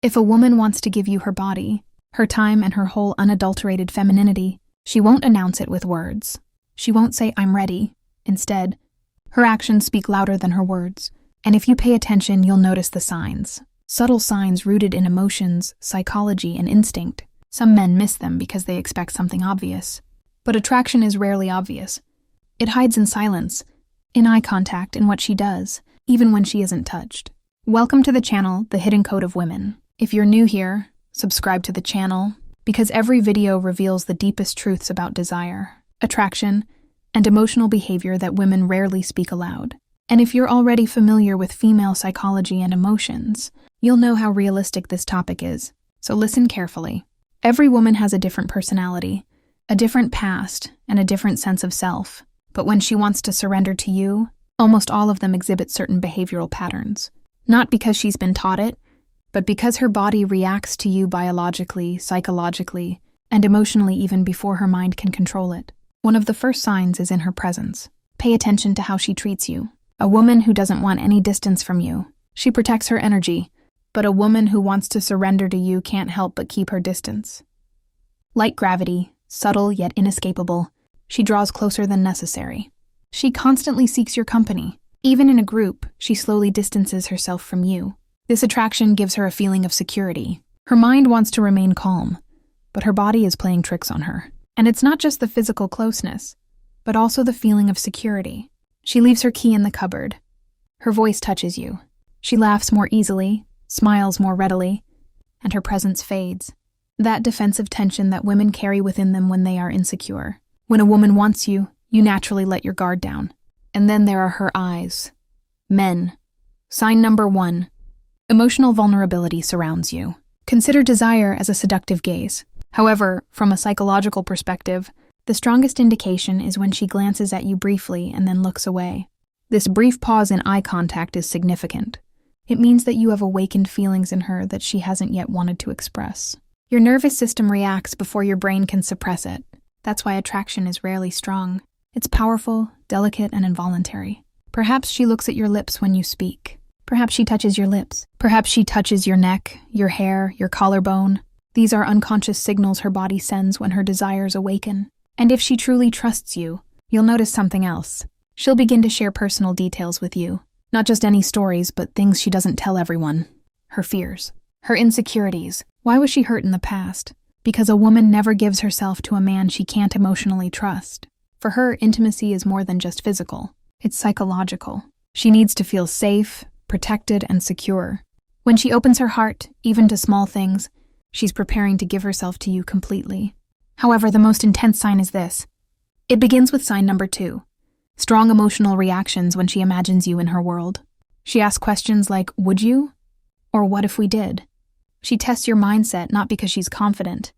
If a woman wants to give you her body, her time, and her whole unadulterated femininity, she won't announce it with words. She won't say, "I'm ready." Instead, her actions speak louder than her words. And if you pay attention, you'll notice the signs. Subtle signs rooted in emotions, psychology, and instinct. Some men miss them because they expect something obvious. But attraction is rarely obvious. It hides in silence, in eye contact, in what she does, even when she isn't touched. Welcome to the channel, The Hidden Code of Women. If you're new here, subscribe to the channel, because every video reveals the deepest truths about desire, attraction, and emotional behavior that women rarely speak aloud. And if you're already familiar with female psychology and emotions, you'll know how realistic this topic is. So listen carefully. Every woman has a different personality, a different past, and a different sense of self. But when she wants to surrender to you, almost all of them exhibit certain behavioral patterns. Not because she's been taught it, but because her body reacts to you biologically, psychologically, and emotionally even before her mind can control it. One of the first signs is in her presence. Pay attention to how she treats you. A woman who doesn't want any distance from you. She protects her energy, but a woman who wants to surrender to you can't help but keep her distance. Like gravity, subtle yet inescapable, she draws closer than necessary. She constantly seeks your company. Even in a group, she slowly distances herself from you. This attraction gives her a feeling of security. Her mind wants to remain calm, but her body is playing tricks on her. And it's not just the physical closeness, but also the feeling of security. She leaves her key in the cupboard. Her voice touches you. She laughs more easily, smiles more readily, and her presence fades. That defensive tension that women carry within them when they are insecure. When a woman wants you, you naturally let your guard down. And then there are her eyes. Men. Sign number 1. Emotional vulnerability surrounds you. Consider desire as a seductive gaze. However, from a psychological perspective, the strongest indication is when she glances at you briefly and then looks away. This brief pause in eye contact is significant. It means that you have awakened feelings in her that she hasn't yet wanted to express. Your nervous system reacts before your brain can suppress it. That's why attraction is rarely strong. It's powerful, delicate, and involuntary. Perhaps she looks at your lips when you speak. Perhaps she touches your lips. Perhaps she touches your neck, your hair, your collarbone. These are unconscious signals her body sends when her desires awaken. And if she truly trusts you, you'll notice something else. She'll begin to share personal details with you. Not just any stories, but things she doesn't tell everyone. Her fears. Her insecurities. Why was she hurt in the past? Because a woman never gives herself to a man she can't emotionally trust. For her, intimacy is more than just physical. It's psychological. She needs to feel safe, protected, and secure. When she opens her heart, even to small things, she's preparing to give herself to you completely. However, the most intense sign is this. It begins with sign number 2. Strong emotional reactions when she imagines you in her world. She asks questions like, "Would you?" Or "What if we did?" She tests your mindset not because she's confident,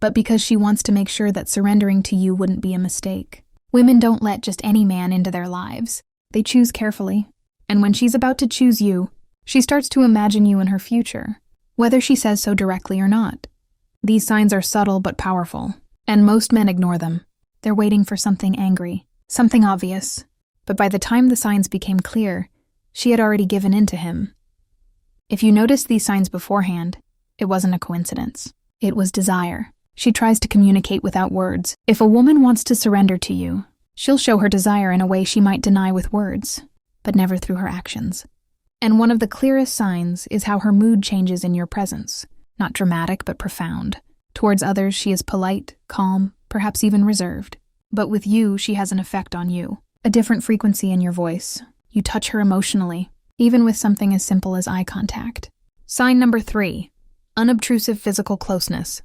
but because she wants to make sure that surrendering to you wouldn't be a mistake. Women don't let just any man into their lives. They choose carefully. And when she's about to choose you, she starts to imagine you in her future, whether she says so directly or not. These signs are subtle but powerful, and most men ignore them. They're waiting for something angry, something obvious. But by the time the signs became clear, she had already given in to him. If you noticed these signs beforehand, it wasn't a coincidence. It was desire. She tries to communicate without words. If a woman wants to surrender to you, she'll show her desire in a way she might deny with words, but never through her actions. And one of the clearest signs is how her mood changes in your presence. Not dramatic, but profound. Towards others, she is polite, calm, perhaps even reserved. But with you, she has an effect on you. A different frequency in your voice. You touch her emotionally, even with something as simple as eye contact. Sign number 3. Unobtrusive physical closeness.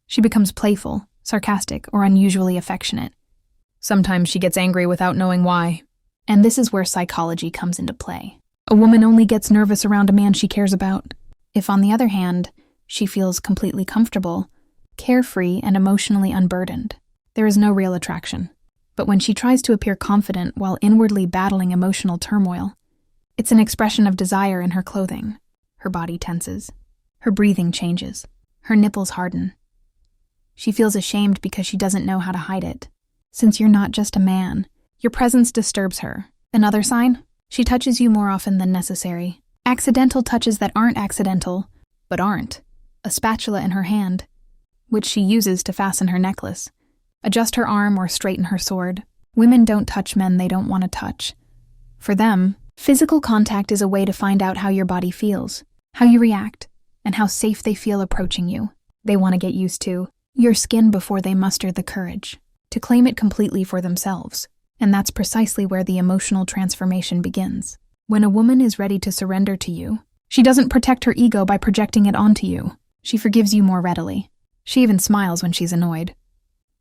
She becomes playful, sarcastic, or unusually affectionate. Sometimes she gets angry without knowing why. And this is where psychology comes into play. A woman only gets nervous around a man she cares about. If, on the other hand, she feels completely comfortable, carefree, and emotionally unburdened, there is no real attraction. But when she tries to appear confident while inwardly battling emotional turmoil, it's an expression of desire in her clothing. Her body tenses. Her breathing changes. Her nipples harden. She feels ashamed because she doesn't know how to hide it. Since you're not just a man, your presence disturbs her. Another sign? She touches you more often than necessary. Accidental touches that aren't accidental, but aren't. A spatula in her hand, which she uses to fasten her necklace, adjust her arm, or straighten her sword. Women don't touch men they don't want to touch. For them, physical contact is a way to find out how your body feels, how you react, and how safe they feel approaching you. They want to get used to your skin before they muster the courage to claim it completely for themselves. And that's precisely where the emotional transformation begins. When a woman is ready to surrender to you, she doesn't protect her ego by projecting it onto you. She forgives you more readily. She even smiles when she's annoyed.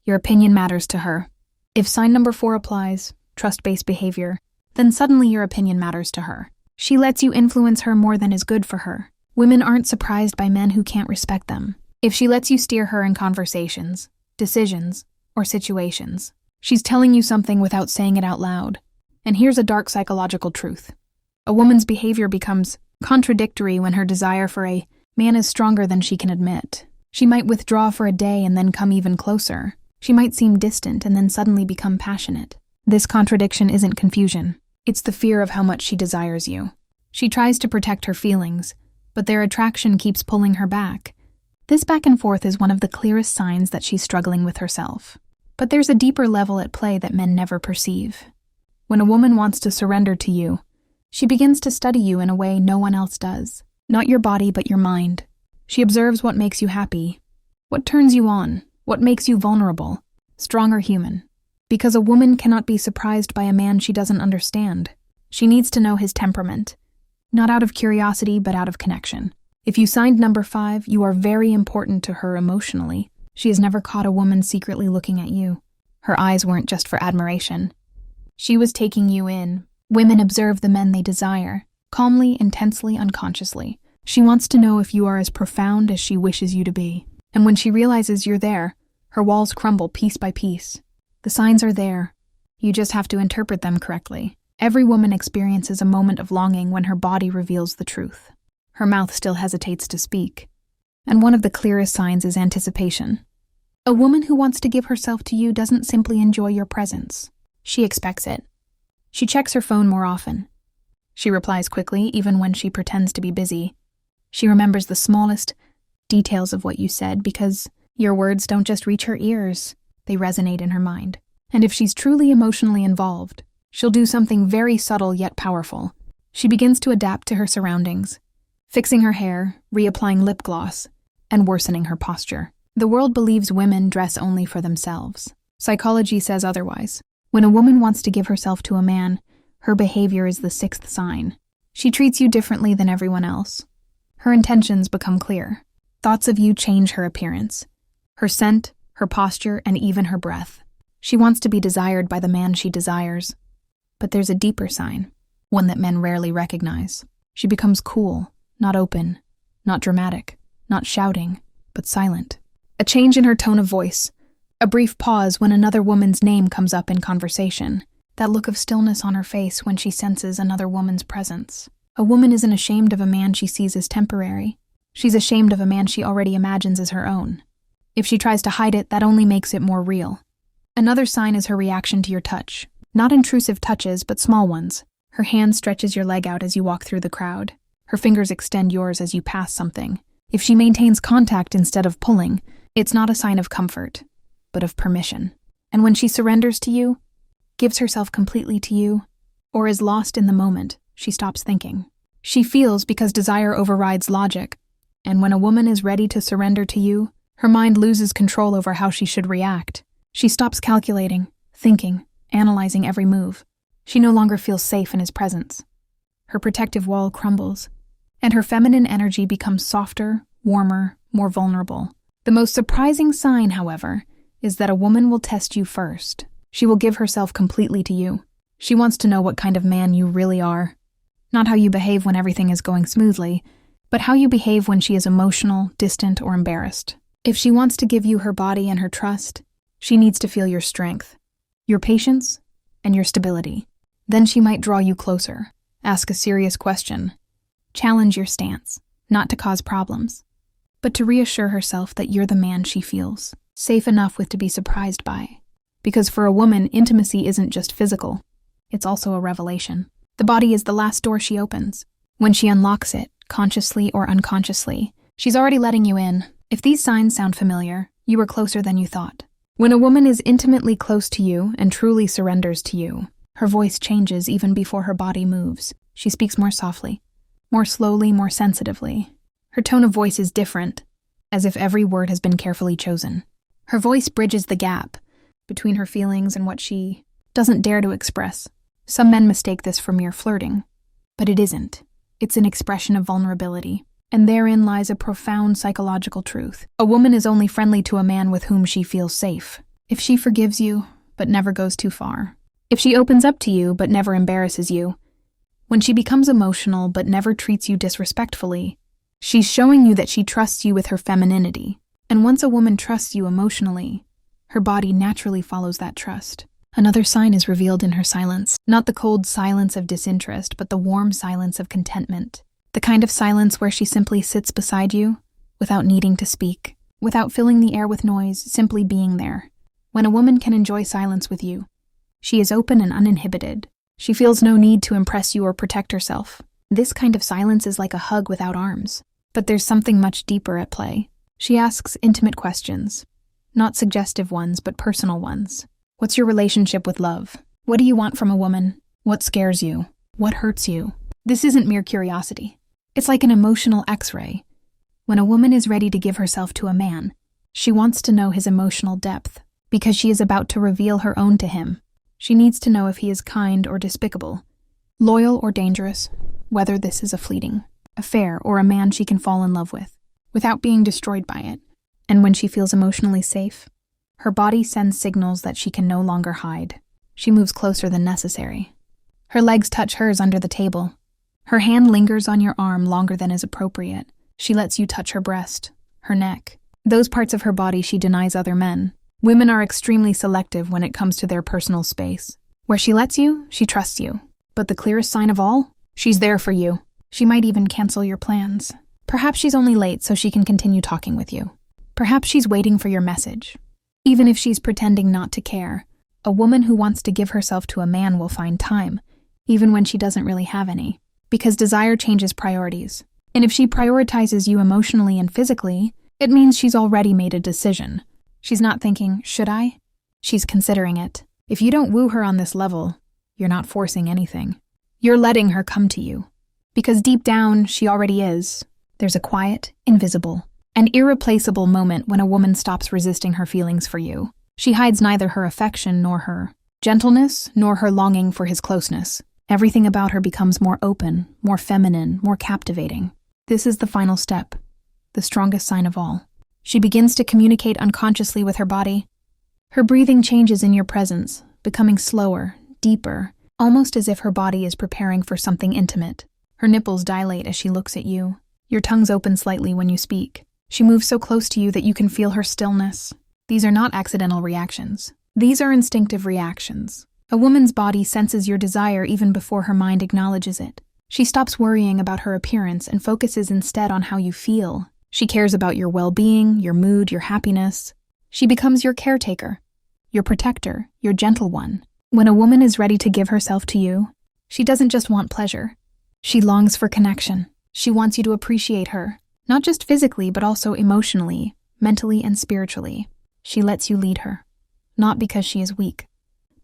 Your opinion matters to her. If sign number 4 applies, trust-based behavior, then suddenly your opinion matters to her. She lets you influence her more than is good for her. Women aren't surprised by men who can't respect them. If she lets you steer her in conversations, decisions, or situations, she's telling you something without saying it out loud. And here's a dark psychological truth. A woman's behavior becomes contradictory when her desire for a man is stronger than she can admit. She might withdraw for a day and then come even closer. She might seem distant and then suddenly become passionate. This contradiction isn't confusion. It's the fear of how much she desires you. She tries to protect her feelings, but their attraction keeps pulling her back. This back and forth is one of the clearest signs that she's struggling with herself. But there's a deeper level at play that men never perceive. When a woman wants to surrender to you, she begins to study you in a way no one else does. Not your body, but your mind. She observes what makes you happy, what turns you on, what makes you vulnerable, strong or human. Because a woman cannot be surprised by a man she doesn't understand. She needs to know his temperament, not out of curiosity, but out of connection. If you signed number 5, you are very important to her emotionally. She has never caught a woman secretly looking at you. Her eyes weren't just for admiration. She was taking you in. Women observe the men they desire, calmly, intensely, unconsciously. She wants to know if you are as profound as she wishes you to be. And when she realizes you're there, her walls crumble piece by piece. The signs are there. You just have to interpret them correctly. Every woman experiences a moment of longing when her body reveals the truth. Her mouth still hesitates to speak. And one of the clearest signs is anticipation. A woman who wants to give herself to you doesn't simply enjoy your presence. She expects it. She checks her phone more often. She replies quickly, even when she pretends to be busy. She remembers the smallest details of what you said because your words don't just reach her ears, they resonate in her mind. And if she's truly emotionally involved, she'll do something very subtle yet powerful. She begins to adapt to her surroundings, fixing her hair, reapplying lip gloss, and worsening her posture. The world believes women dress only for themselves. Psychology says otherwise. When a woman wants to give herself to a man, her behavior is the 6th sign. She treats you differently than everyone else. Her intentions become clear. Thoughts of you change her appearance, her scent, her posture, and even her breath. She wants to be desired by the man she desires. But there's a deeper sign, one that men rarely recognize. She becomes cool, not open, not dramatic, not shouting, but silent. A change in her tone of voice, a brief pause when another woman's name comes up in conversation, that look of stillness on her face when she senses another woman's presence. A woman isn't ashamed of a man she sees as temporary. She's ashamed of a man she already imagines as her own. If she tries to hide it, that only makes it more real. Another sign is her reaction to your touch. Not intrusive touches, but small ones. Her hand stretches your leg out as you walk through the crowd. Her fingers extend yours as you pass something. If she maintains contact instead of pulling, it's not a sign of comfort, but of permission. And when she surrenders to you, gives herself completely to you, or is lost in the moment, she stops thinking. She feels because desire overrides logic. And when a woman is ready to surrender to you, her mind loses control over how she should react. She stops calculating, thinking, analyzing every move. She no longer feels safe in his presence. Her protective wall crumbles, and her feminine energy becomes softer, warmer, more vulnerable. The most surprising sign, however, is that a woman will test you first. She will give herself completely to you. She wants to know what kind of man you really are. Not how you behave when everything is going smoothly, but how you behave when she is emotional, distant, or embarrassed. If she wants to give you her body and her trust, she needs to feel your strength, your patience, and your stability. Then she might draw you closer, ask a serious question, challenge your stance, not to cause problems, but to reassure herself that you're the man she feels safe enough with to be surprised by. Because for a woman, intimacy isn't just physical, it's also a revelation. The body is the last door she opens. When she unlocks it, consciously or unconsciously, She's already letting you in. If these signs sound familiar, you are closer than you thought. When a woman is intimately close to you and truly surrenders to you, her voice changes even before her body moves. She speaks more softly, more slowly, more sensitively. Her tone of voice is different, as if every word has been carefully chosen. Her voice bridges the gap between her feelings and what she doesn't dare to express. Some men mistake this for mere flirting, but it isn't. It's an expression of vulnerability, and therein lies a profound psychological truth. A woman is only friendly to a man with whom she feels safe. If she forgives you, but never goes too far. If she opens up to you, but never embarrasses you. When she becomes emotional, but never treats you disrespectfully, she's showing you that she trusts you with her femininity. And once a woman trusts you emotionally, her body naturally follows that trust. Another sign is revealed in her silence. Not the cold silence of disinterest, but the warm silence of contentment. The kind of silence where she simply sits beside you, without needing to speak, without filling the air with noise, simply being there. When a woman can enjoy silence with you, she is open and uninhibited. She feels no need to impress you or protect herself. This kind of silence is like a hug without arms. But there's something much deeper at play. She asks intimate questions. Not suggestive ones, but personal ones. What's your relationship with love? What do you want from a woman? What scares you? What hurts you? This isn't mere curiosity. It's like an emotional X-ray. When a woman is ready to give herself to a man, she wants to know his emotional depth, because she is about to reveal her own to him. She needs to know if he is kind or despicable, loyal or dangerous, whether this is a fleeting affair or a man she can fall in love with, without being destroyed by it. And when she feels emotionally safe, her body sends signals that she can no longer hide. She moves closer than necessary. Her legs touch hers under the table. Her hand lingers on your arm longer than is appropriate. She lets you touch her breast, her neck, those parts of her body she denies other men. Women are extremely selective when it comes to their personal space. Where she lets you, she trusts you. But the clearest sign of all? She's there for you. She might even cancel your plans. Perhaps she's only late so she can continue talking with you. Perhaps she's waiting for your message. Even if she's pretending not to care, a woman who wants to give herself to a man will find time, even when she doesn't really have any. Because desire changes priorities. And if she prioritizes you emotionally and physically, it means she's already made a decision. She's not thinking, should I? She's considering it. If you don't woo her on this level, you're not forcing anything. You're letting her come to you. Because deep down, she already is. There's a quiet, invisible, and irreplaceable moment when a woman stops resisting her feelings for you. She hides neither her affection nor her gentleness, nor her longing for his closeness. Everything about her becomes more open, more feminine, more captivating. This is the final step, the strongest sign of all. She begins to communicate unconsciously with her body. Her breathing changes in your presence, becoming slower, deeper, almost as if her body is preparing for something intimate. Her nipples dilate as she looks at you. Your tongues open slightly when you speak. She moves so close to you that you can feel her stillness. These are not accidental reactions. These are instinctive reactions. A woman's body senses your desire even before her mind acknowledges it. She stops worrying about her appearance and focuses instead on how you feel. She cares about your well-being, your mood, your happiness. She becomes your caretaker, your protector, your gentle one. When a woman is ready to give herself to you, she doesn't just want pleasure. She longs for connection. She wants you to appreciate her, not just physically, but also emotionally, mentally, and spiritually. She lets you lead her, not because she is weak,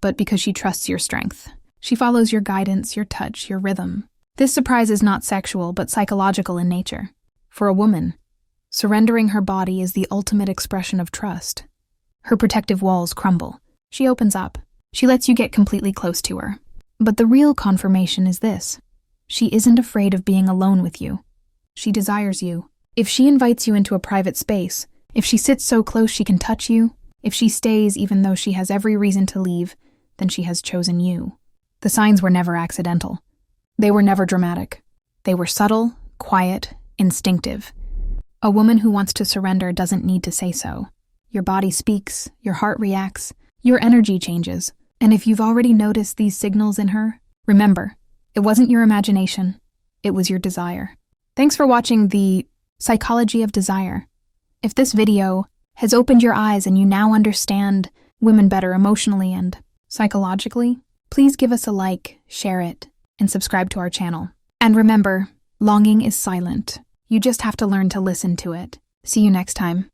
but because she trusts your strength. She follows your guidance, your touch, your rhythm. This surprise is not sexual, but psychological in nature. For a woman, surrendering her body is the ultimate expression of trust. Her protective walls crumble. She opens up. She lets you get completely close to her. But the real confirmation is this. She isn't afraid of being alone with you. She desires you. If she invites you into a private space, if she sits so close she can touch you, if she stays even though she has every reason to leave, then she has chosen you. The signs were never accidental. They were never dramatic. They were subtle, quiet, instinctive. A woman who wants to surrender doesn't need to say so. Your body speaks, your heart reacts, your energy changes. And if you've already noticed these signals in her, remember, it wasn't your imagination, it was your desire. Thanks for watching the Psychology of Desire. If this video has opened your eyes and you now understand women better emotionally and psychologically, please give us a like, share it, and subscribe to our channel. And remember, longing is silent. You just have to learn to listen to it. See you next time.